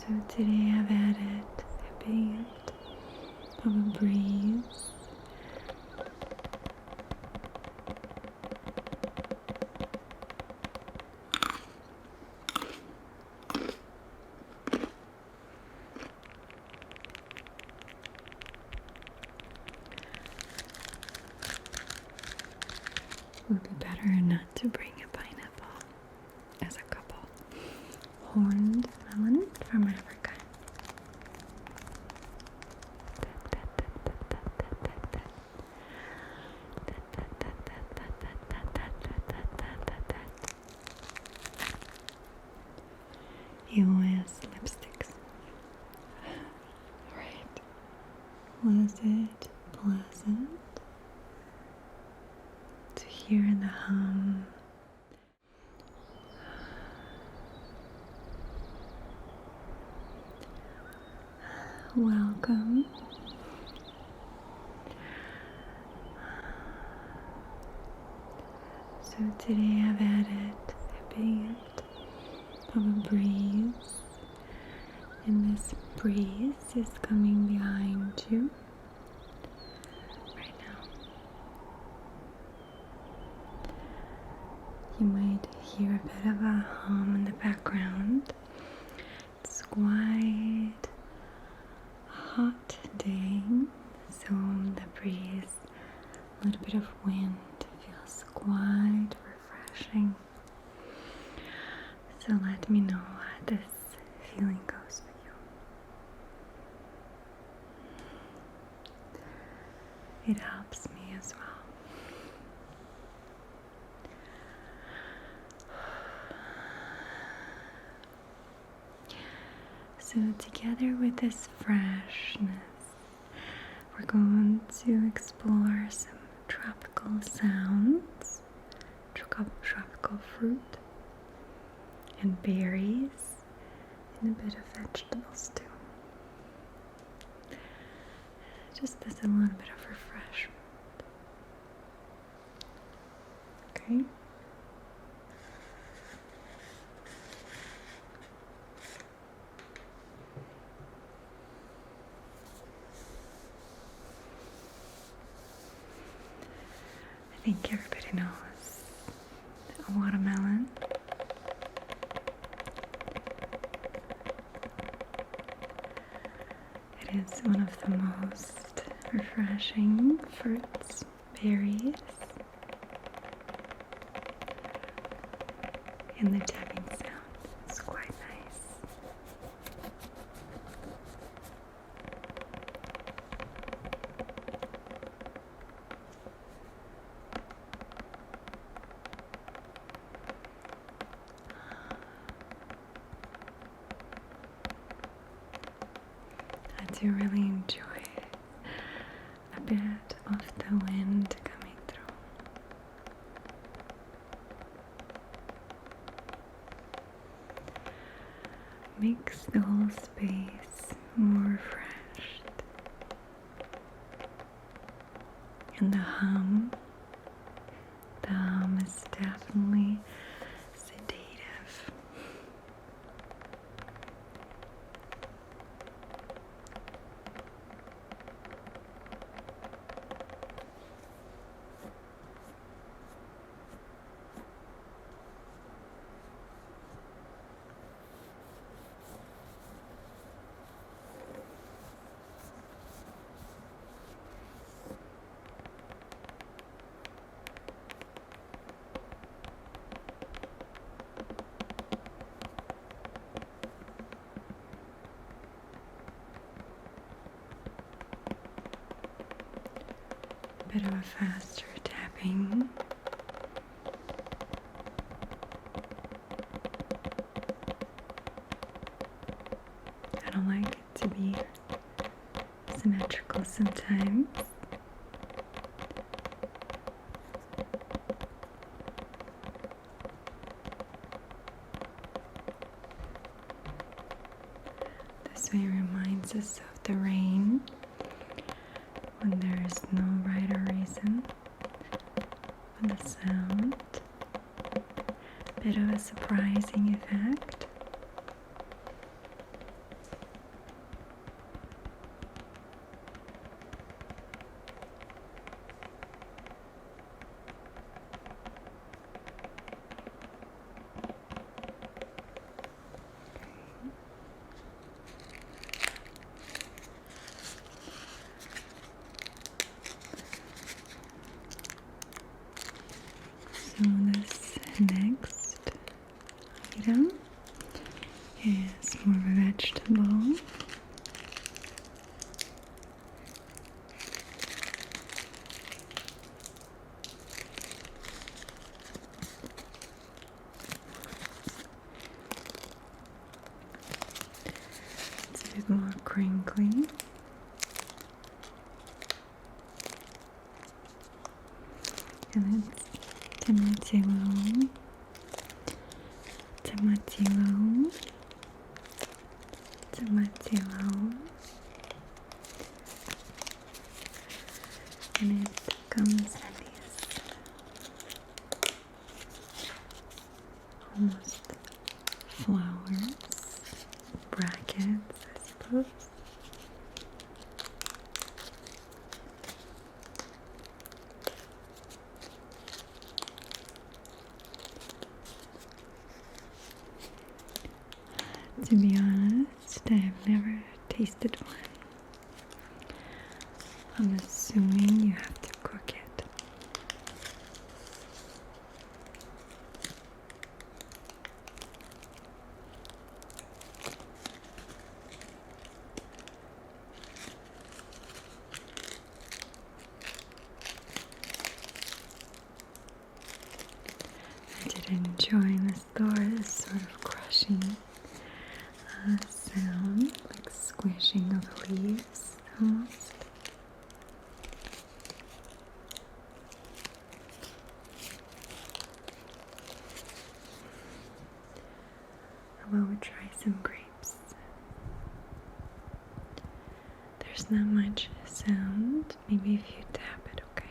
So today I've added a bit of a breeze. Would be better not to bring a pineapple as a couple. Horned melon from Africa. US lipsticks. Right. Was it pleasant to hear the hum? Welcome. So today I've added a bit of a breeze, and this breeze is coming behind you right now. You might hear a bit of a hum in the background. It's quite a hot day, so the breeze, a little bit of wind feels quite refreshing. So let me know how this feeling goes for you. It helps me as well. So together with this freshness, we're going to explore some tropical sounds, tropical fruit, and berries, and a bit of vegetables too. Just as a little bit of refreshment. Okay? I think everybody knows a watermelon. It is one of the most refreshing fruits, berries, and the tapping sound is quite nice. I do really enjoy a bit of the wind coming through. Makes the whole space more refreshed. And the hum is definitely sedative. Bit of a faster tapping. I don't like it to be symmetrical sometimes. This way reminds us of the rain when there is no rhyme or reason for the sound. Bit of a surprising effect. Feta is more of a vegetable. It's a bit more crinkly. And it's tomatillo, tomatillo, tomatillo, and it comes in these almost flowers, brackets, I suppose. To be honest, I've never tasted one. I'm assuming you have to cook it. I did enjoy in the store this sort of crushing sound, like squishing of leaves almost. How about we try some grapes? There's not much sound, maybe if you tap it, okay?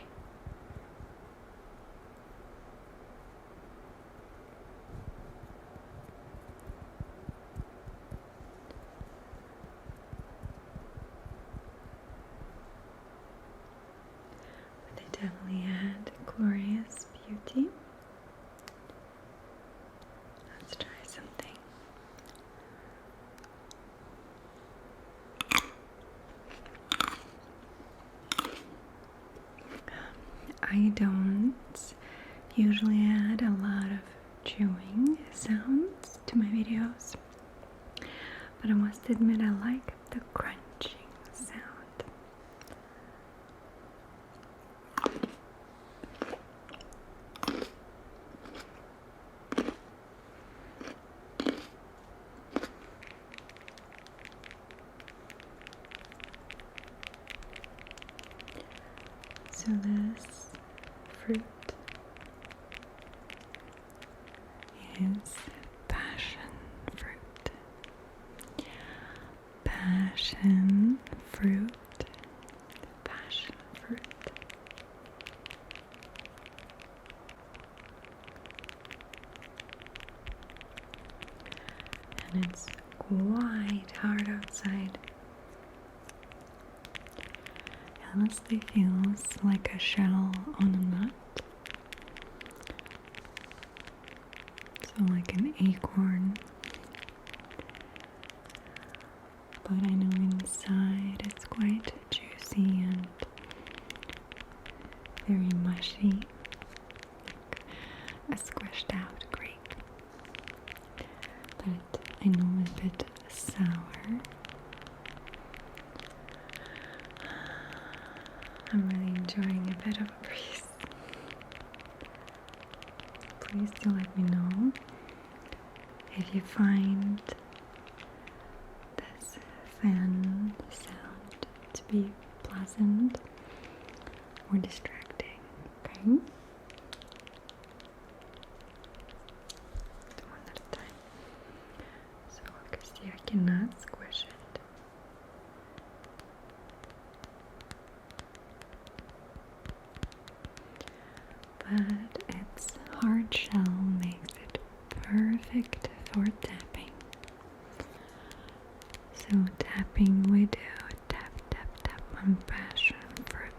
They definitely had glorious beauty. Let's try something. I don't usually add a lot of chewing sounds to my videos, but I must admit I like the crunching sound. So this fruit is passion fruit. Passion fruit. Passion fruit. And it's quite hard outside. It honestly feels like a shell on a nut. So like an acorn. But I know inside it's quite juicy and very mushy. Like a squished out grape. But I know a bit sour. I'm really enjoying a bit of a breeze. Please do let me know if you find this fan sound to be pleasant or distracting, okay? Do one at a time. So you can see I cannot squish it. But its hard shell makes it perfect for tapping. So tapping we do tap tap tap on passion fruit,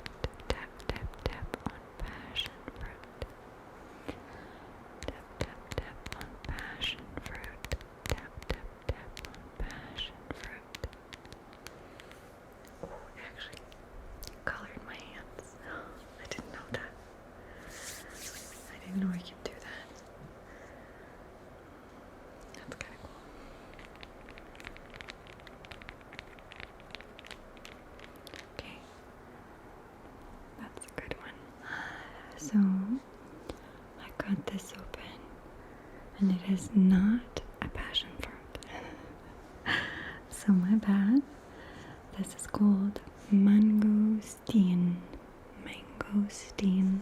tap tap tap on passion fruit, tap tap tap on passion fruit, tap tap tap on passion fruit. Oh, it actually colored my hands. I didn't know that. I didn't know I could do that. and it is not a passion fruit. So my bad. This is called mangosteen. Mangosteen.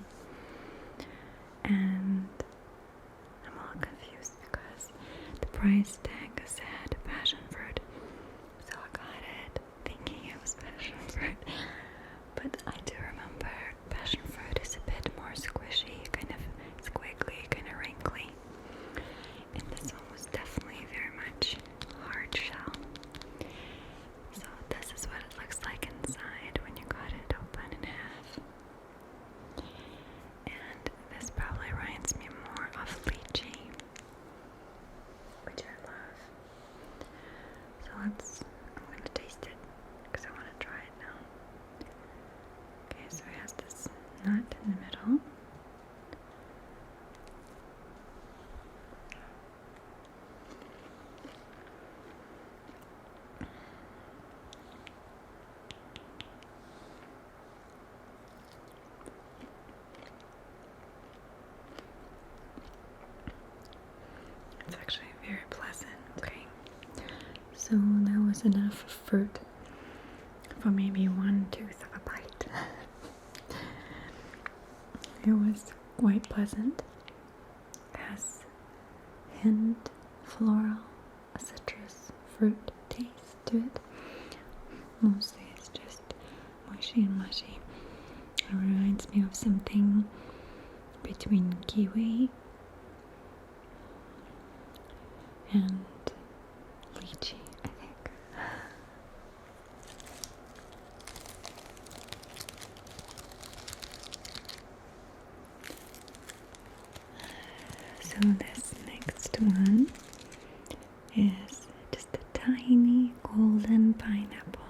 And I'm all confused because the price tag said passion fruit. So I got it thinking it was passion fruit. But I do remember passion fruit is a bit more squishy, kind of squiggly, kind of wrinkly. And this one was definitely very much hard shell. So this is what it looks like inside when you cut it open in half. And this probably reminds me more of lychee, which I love. So I'm gonna taste it because I want to try it now. Okay, so it has this nut in the middle. It's actually very pleasant. Okay, so that was enough fruit for maybe one tooth of a bite. It was quite pleasant. It has hint, floral, a citrus fruit taste to it. Mostly it's just mushy and mushy. It reminds me of something between kiwi and lychee, I think. So this next one is just a tiny golden pineapple.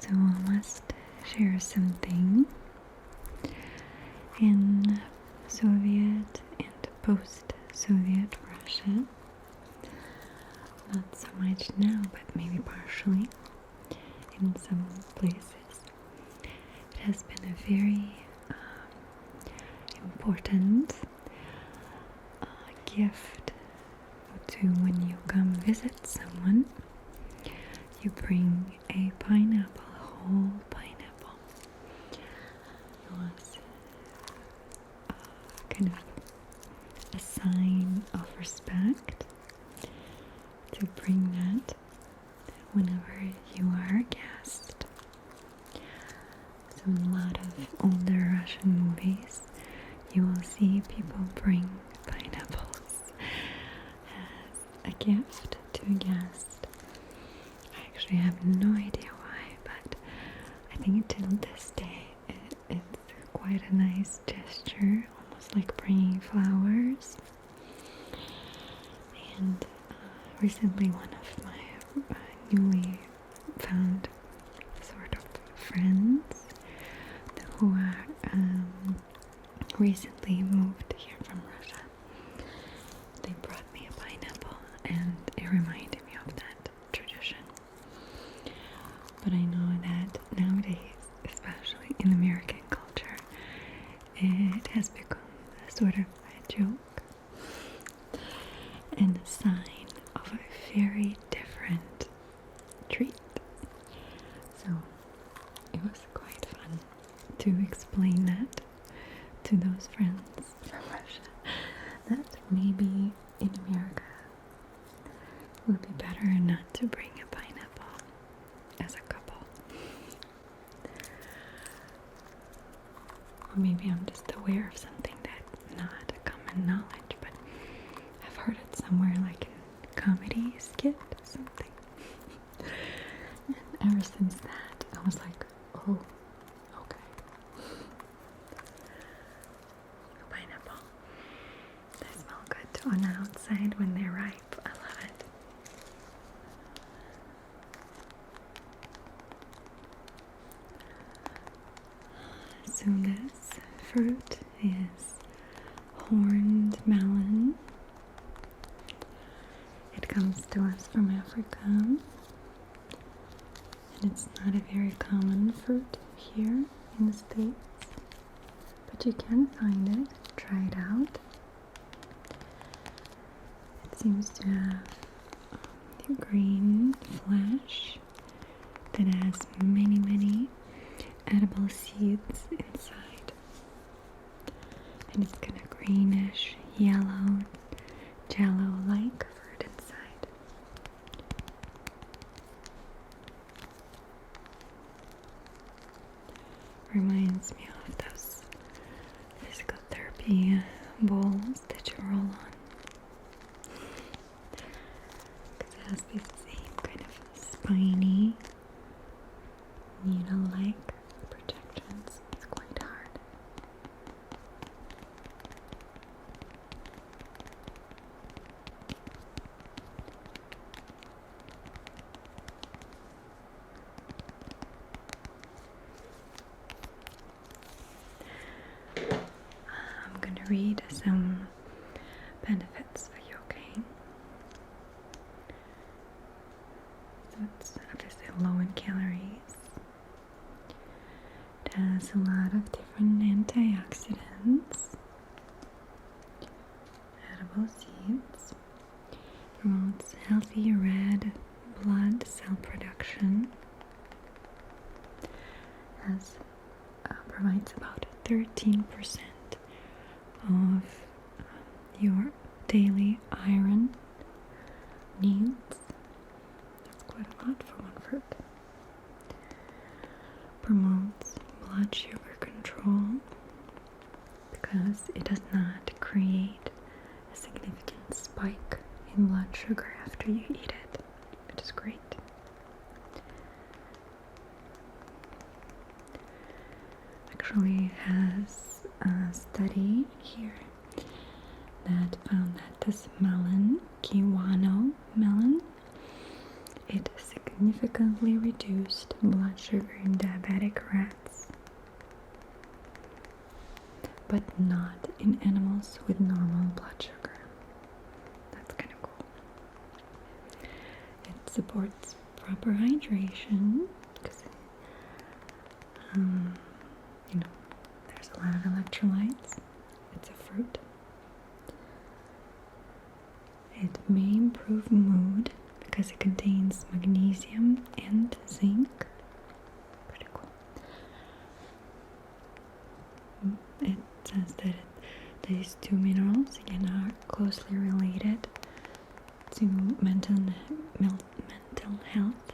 So I must share something. In Soviet and post-Soviet Russia, not so much now, but maybe partially in some places, it has been a very important gift to when you come visit someone. You bring a pineapple, a whole pineapple. It was kind of a sign of respect to bring that whenever you are a guest. So in a lot of older Russian movies, you will see people bring pineapples as a gift to a guest. I actually have no idea why, but I think till this day it's quite a nice gesture, almost like bringing flowers. And recently one of my newly found sort of friends who are recently moved here from Russia, they brought me a pineapple and it reminded me of that tradition. But I know that nowadays, especially in American culture, it has become a sort of a joke and a sign of a very different treat. So it was quite fun to explain that to those friends from Russia, that maybe in America it would be better not to bring a pineapple as a couple. Or maybe I'm just aware of something that's not a common knowledge, but I've heard it somewhere, like in comedy skit or something. And ever since that, I was like, oh, okay. Pineapple. They smell good too on the outside when they're ripe. I love it. So this fruit is horned melon. It comes to us from Africa, and it's not a very common fruit here in the States, but you can find it. Try it out. It seems to have green flesh that has many edible seeds inside, and it's kind of greenish yellow jello like fruit inside. Reminds me of those physical therapy balls that you roll on, because it has this same kind of spiny needle-like projections. It's quite hard. I'm going to read some benefits for you, okay? So it's obviously low in calories. It has a lot of different antioxidants, edible seeds, promotes healthy red blood cell production, provides about 13% of your daily iron needs. That's quite a lot for one fruit. Promotes blood sugar control because it does not create a significant spike in blood sugar after you eat it, which is great. Actually has a study here that found that this melon, Kiwano melon, it significantly reduced blood sugar in diabetic rats, but not in animals with normal blood sugar. That's kind of cool. It supports proper hydration because there's a lot of electrolytes. It's a fruit. It may improve mood because it contains magnesium and zinc. Pretty cool. It says that these two minerals again are closely related to mental health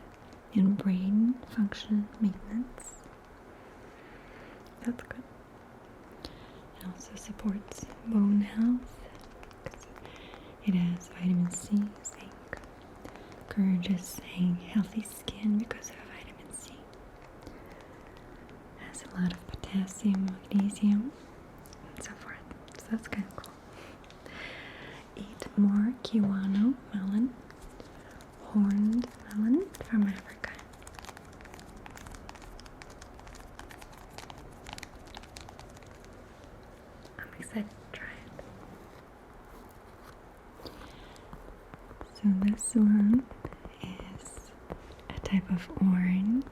and brain function maintenance. That's good. It also supports bone health because it has vitamin C, zinc, encourages healthy skin because of vitamin C. It has a lot of potassium, magnesium, and so forth. So that's kind of cool. Eat more Kiwano melon, horned melon from Africa. I'm excited to try it. So this one is a type of orange.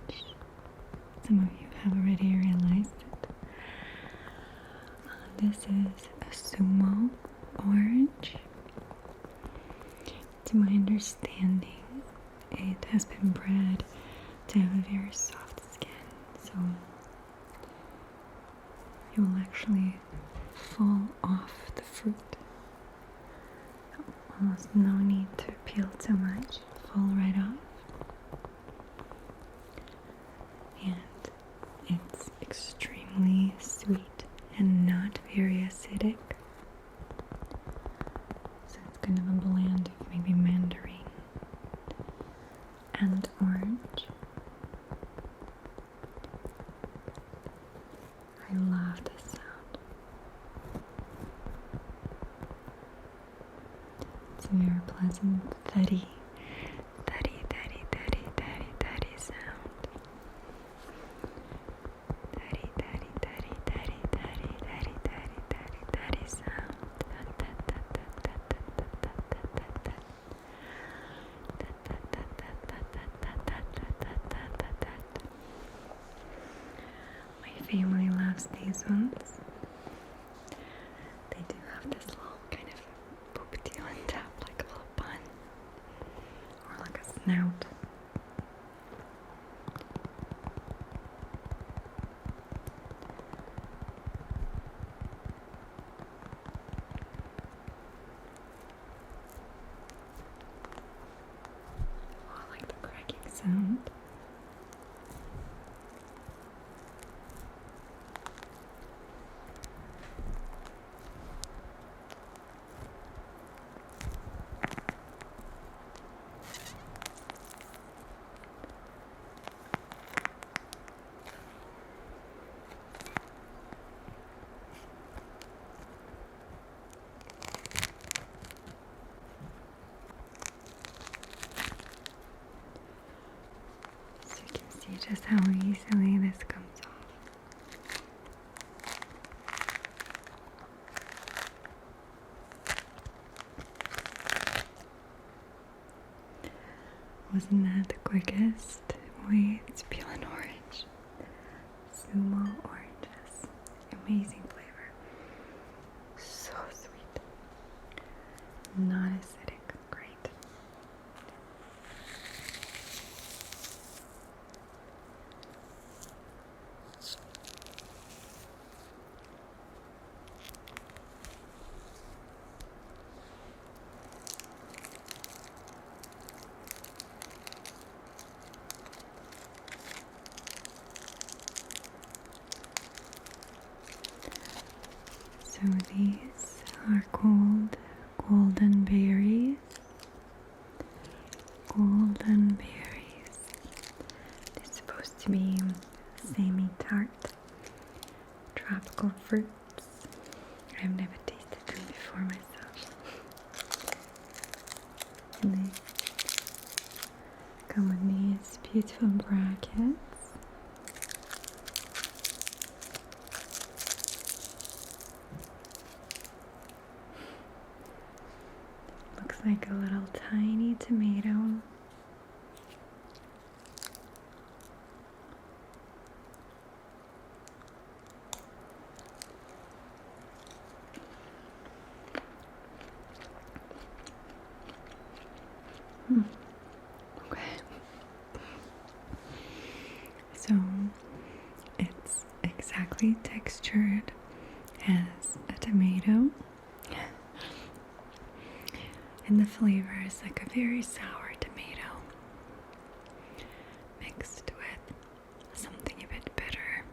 Some of you have already realized it. This is a sumo orange. To my understanding, it has been bred to have a very soft skin, so it will actually fall off the fruit. Almost no need to peel too much, fall right off. And it's extremely sweet and not very acidic. So it's kind of a blend of maybe mandarin and orange. I love this sound. It's a very pleasant, thuddy sound. Thuddy family loves these ones. They do have this little kind of poop on top, like a little bun or like a snout. Oh, I like the cracking sound. So you can see just how easily this comes off. Wasn't that the quickest way to peel an orange? Sumo oranges. Amazing flavor. So sweet. Not acidic. Great. So these are called golden berries. Golden berries. They're supposed to be semi-tart tropical fruits. I've never tasted them before myself. And they come with these beautiful brackets. Looks like a little tiny tomato. Okay. So it's exactly textured as a tomato. And the flavor is like a very sour tomato mixed with something a bit bitter.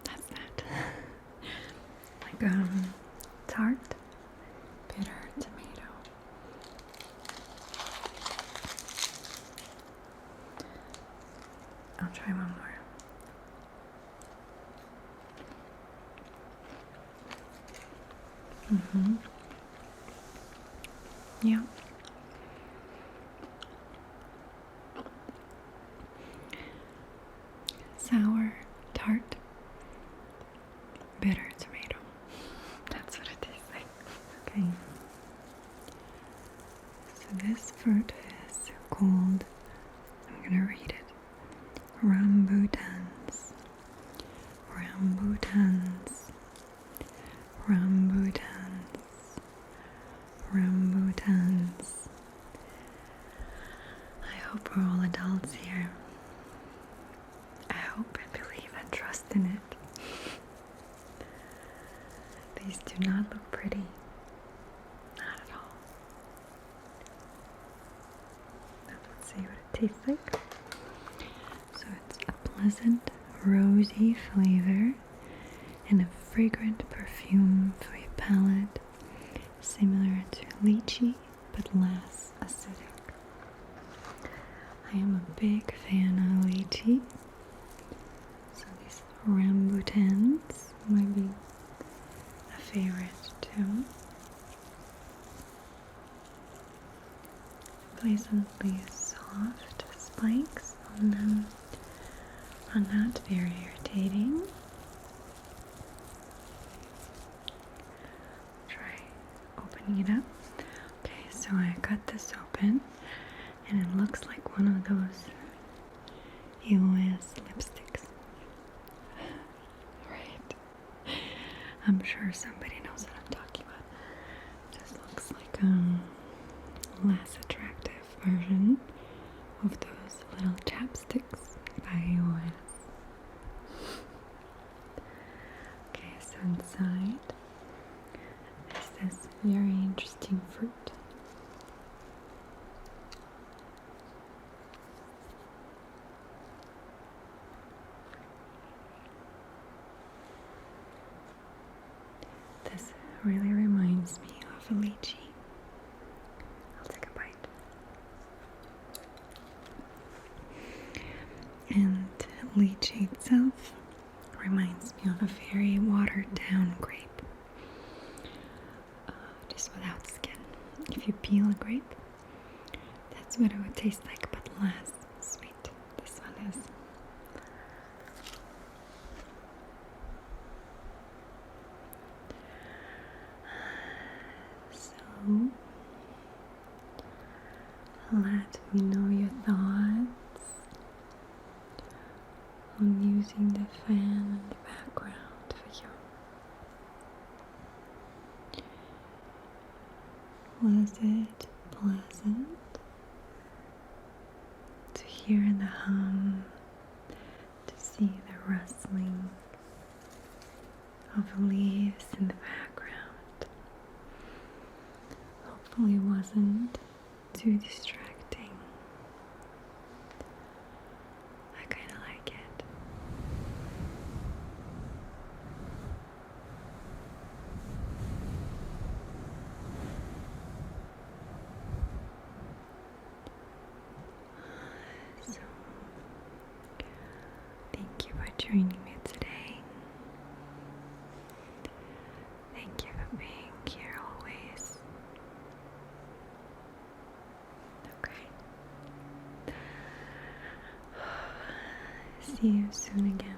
That's that. Like tart, bitter tomato. I'll try one more. Yeah. Sour, tart, bitter tomato. That's what it tastes like. Okay. So this fruit is called, I'm gonna read it, rambutans. Rambutans. Rambutans. Rambutans. I hope we're all adults here. I hope and believe and trust in it. These do not look pretty. Not at all. Now let's see what it tastes like. So it's a pleasant, rosy flavor and a fragrant perfume for your palate, similar to lychee but less acidic. I am a big fan of lychee, so these rambutans might be a favorite too. Pleasantly soft spikes on them are not very irritating. Try opening it up. Okay, so I cut this open And it looks like one of those EOS lipsticks. Right. I'm sure somebody knows what I'm talking about. This looks like a less attractive version of those little chapsticks by EOS. Okay, so inside is this very interesting fruit. This really reminds me of a lychee. I'll take a bite. And lychee itself reminds me of a very watered down grape. Just without skin. If you peel a grape, that's what it would taste like, but less sweet. This one is. So, let me know your thoughts on using the fan in the background for you. Was it pleasant to hear the hum, to see the rustling of leaves in the background? Hopefully it wasn't too distracting. I kind of like it. So, thank you for joining me today. Thank you for being here always. Okay. See you soon again.